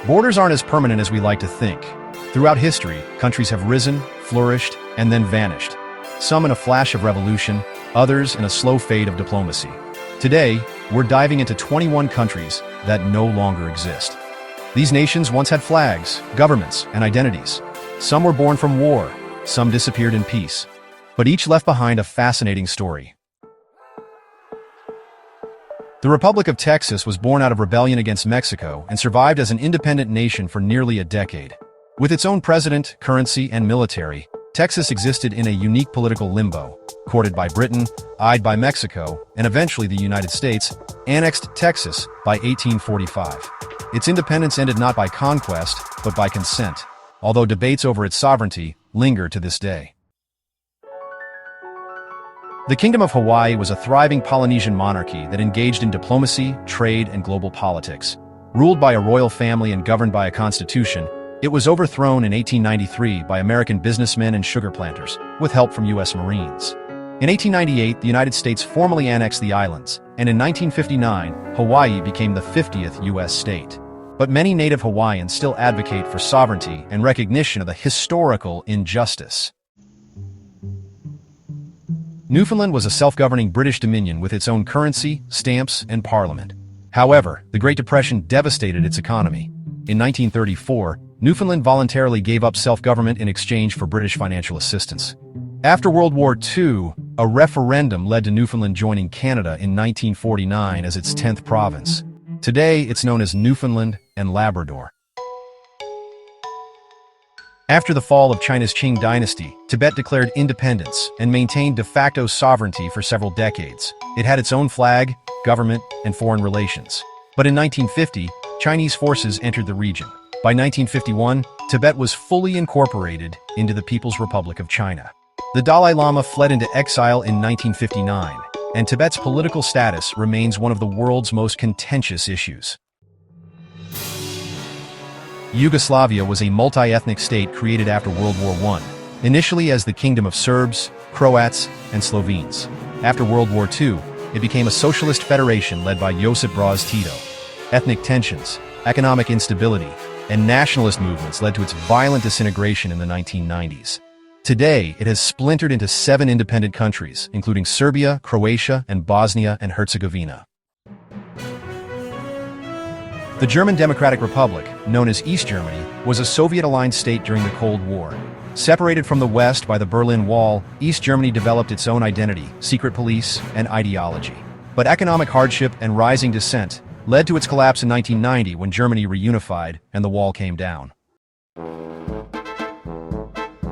Borders aren't as permanent as we like to think. Throughout history, countries have risen, flourished, and then vanished. Some in a flash of revolution, others in a slow fade of diplomacy. Today, we're diving into 21 countries that no longer exist. These nations once had flags, governments, and identities. Some were born from war, some disappeared in peace. But each left behind a fascinating story. The Republic of Texas was born out of rebellion against Mexico and survived as an independent nation for nearly a decade. With its own president, currency, and military, Texas existed in a unique political limbo. Courted by Britain, eyed by Mexico, and eventually the United States, annexed Texas by 1845. Its independence ended not by conquest, but by consent, although debates over its sovereignty linger to this day. The Kingdom of Hawaii was a thriving Polynesian monarchy that engaged in diplomacy, trade, and global politics. Ruled by a royal family and governed by a constitution, it was overthrown in 1893 by American businessmen and sugar planters, with help from U.S. Marines. In 1898, the United States formally annexed the islands, and in 1959, Hawaii became the 50th U.S. state. But many native Hawaiians still advocate for sovereignty and recognition of the historical injustice. Newfoundland was a self-governing British dominion with its own currency, stamps, and parliament. However, the Great Depression devastated its economy. In 1934, Newfoundland voluntarily gave up self-government in exchange for British financial assistance. After World War II, a referendum led to Newfoundland joining Canada in 1949 as its 10th province. Today, it's known as Newfoundland and Labrador. After the fall of China's Qing dynasty, Tibet declared independence and maintained de facto sovereignty for several decades. It had its own flag, government, and foreign relations. But in 1950, Chinese forces entered the region. By 1951, Tibet was fully incorporated into the People's Republic of China. The Dalai Lama fled into exile in 1959, and Tibet's political status remains one of the world's most contentious issues. Yugoslavia was a multi-ethnic state created after World War I, initially as the Kingdom of Serbs, Croats, and Slovenes. After World War II, it became a socialist federation led by Josip Broz Tito. Ethnic tensions, economic instability, and nationalist movements led to its violent disintegration in the 1990s. Today, it has splintered into 7 independent countries, including Serbia, Croatia, and Bosnia and Herzegovina. The German Democratic Republic, known as East Germany, was a Soviet-aligned state during the Cold War. Separated from the West by the Berlin Wall, East Germany developed its own identity, secret police, and ideology. But economic hardship and rising dissent led to its collapse in 1990 when Germany reunified and the wall came down.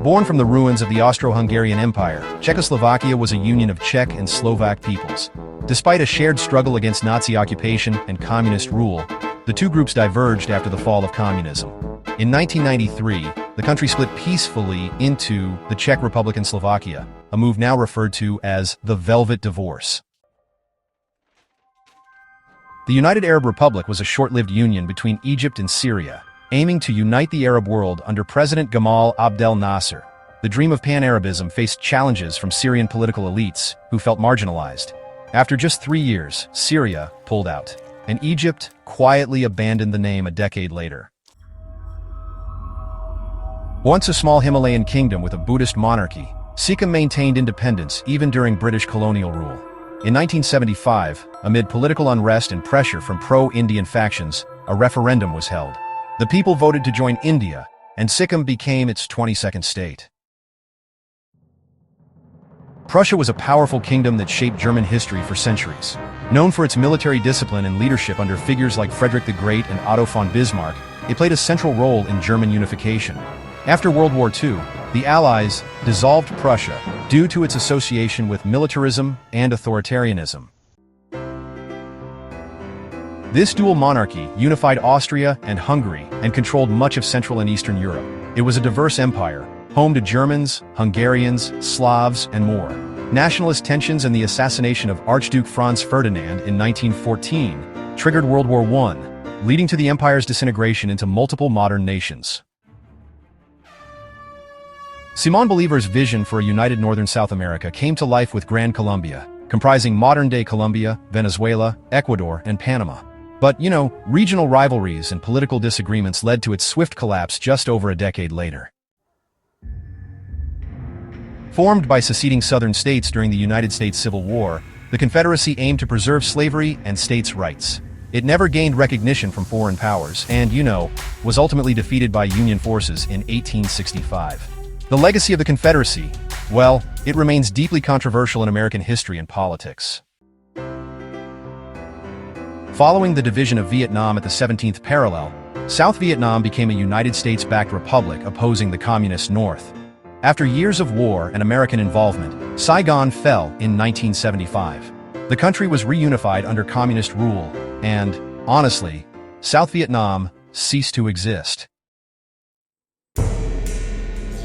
Born from the ruins of the Austro-Hungarian Empire, Czechoslovakia was a union of Czech and Slovak peoples. Despite a shared struggle against Nazi occupation and communist rule, the two groups diverged after the fall of communism. In 1993, the country split peacefully into the Czech Republic and Slovakia, a move now referred to as the Velvet Divorce. The United Arab Republic was a short-lived union between Egypt and Syria, aiming to unite the Arab world under President Gamal Abdel Nasser. The dream of Pan-Arabism faced challenges from Syrian political elites who felt marginalized. After just 3 years, Syria pulled out, and Egypt quietly abandoned the name a decade later. Once a small Himalayan kingdom with a Buddhist monarchy, Sikkim maintained independence even during British colonial rule. In 1975, amid political unrest and pressure from pro-Indian factions, a referendum was held. The people voted to join India, and Sikkim became its 22nd state. Prussia was a powerful kingdom that shaped German history for centuries. Known for its military discipline and leadership under figures like Frederick the Great and Otto von Bismarck, it played a central role in German unification. After World War II, the Allies dissolved Prussia due to its association with militarism and authoritarianism. This dual monarchy unified Austria and Hungary and controlled much of Central and Eastern Europe. It was a diverse empire, home to Germans, Hungarians, Slavs, and more. Nationalist tensions and the assassination of Archduke Franz Ferdinand in 1914 triggered World War I, leading to the empire's disintegration into multiple modern nations. Simón Bolívar's vision for a united northern South America came to life with Gran Colombia, comprising modern-day Colombia, Venezuela, Ecuador, and Panama. But, regional rivalries and political disagreements led to its swift collapse just over a decade later. Formed by seceding southern states during the United States Civil War, the Confederacy aimed to preserve slavery and states' rights. It never gained recognition from foreign powers and, was ultimately defeated by Union forces in 1865. The legacy of the Confederacy, well, it remains deeply controversial in American history and politics. Following the division of Vietnam at the 17th parallel, South Vietnam became a United States-backed republic opposing the Communist North. After years of war and American involvement, Saigon fell in 1975. The country was reunified under communist rule, and, honestly, South Vietnam ceased to exist.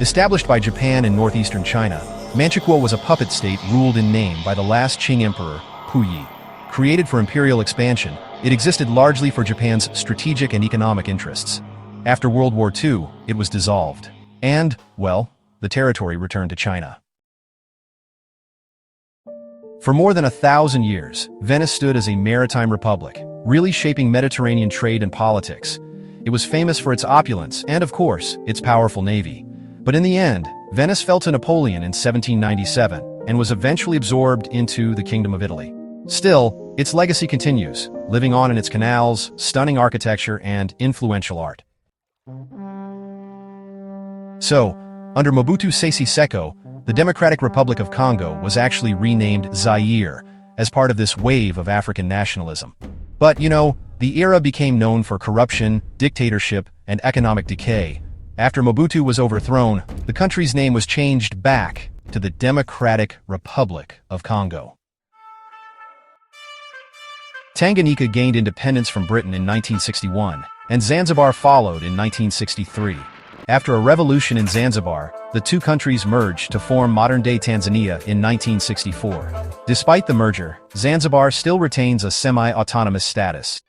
Established by Japan in northeastern China, Manchukuo was a puppet state ruled in name by the last Qing emperor, Puyi. Created for imperial expansion, it existed largely for Japan's strategic and economic interests. After World War II, it was dissolved. And, well, the territory returned to China. For more than 1,000 years, Venice stood as a maritime republic, really shaping Mediterranean trade and politics. It was famous for its opulence and, of course, its powerful navy. But in the end, Venice fell to Napoleon in 1797 and was eventually absorbed into the Kingdom of Italy. Still, its legacy continues, living on in its canals, stunning architecture, and influential art. So, under Mobutu Sese Seko, the Democratic Republic of Congo was actually renamed Zaire as part of this wave of African nationalism. But, the era became known for corruption, dictatorship, and economic decay. After Mobutu was overthrown, the country's name was changed back to the Democratic Republic of Congo. Tanganyika gained independence from Britain in 1961, and Zanzibar followed in 1963. After a revolution in Zanzibar, the two countries merged to form modern-day Tanzania in 1964. Despite the merger, Zanzibar still retains a semi-autonomous status.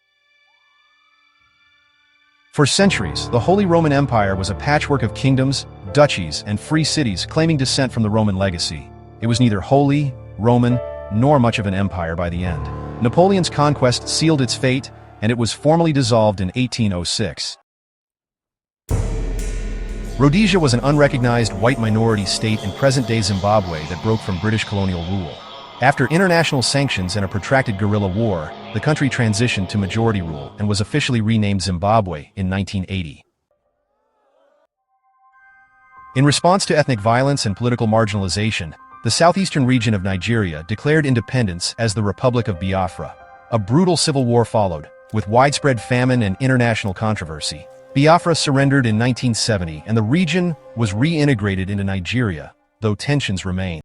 For centuries, the Holy Roman Empire was a patchwork of kingdoms, duchies, and free cities claiming descent from the Roman legacy. It was neither holy, Roman, nor much of an empire by the end. Napoleon's conquest sealed its fate, and it was formally dissolved in 1806. Rhodesia was an unrecognized white minority state in present-day Zimbabwe that broke from British colonial rule. After international sanctions and a protracted guerrilla war, the country transitioned to majority rule and was officially renamed Zimbabwe in 1980. In response to ethnic violence and political marginalization, the southeastern region of Nigeria declared independence as the Republic of Biafra. A brutal civil war followed, with widespread famine and international controversy. Biafra surrendered in 1970 and the region was reintegrated into Nigeria, though tensions remain.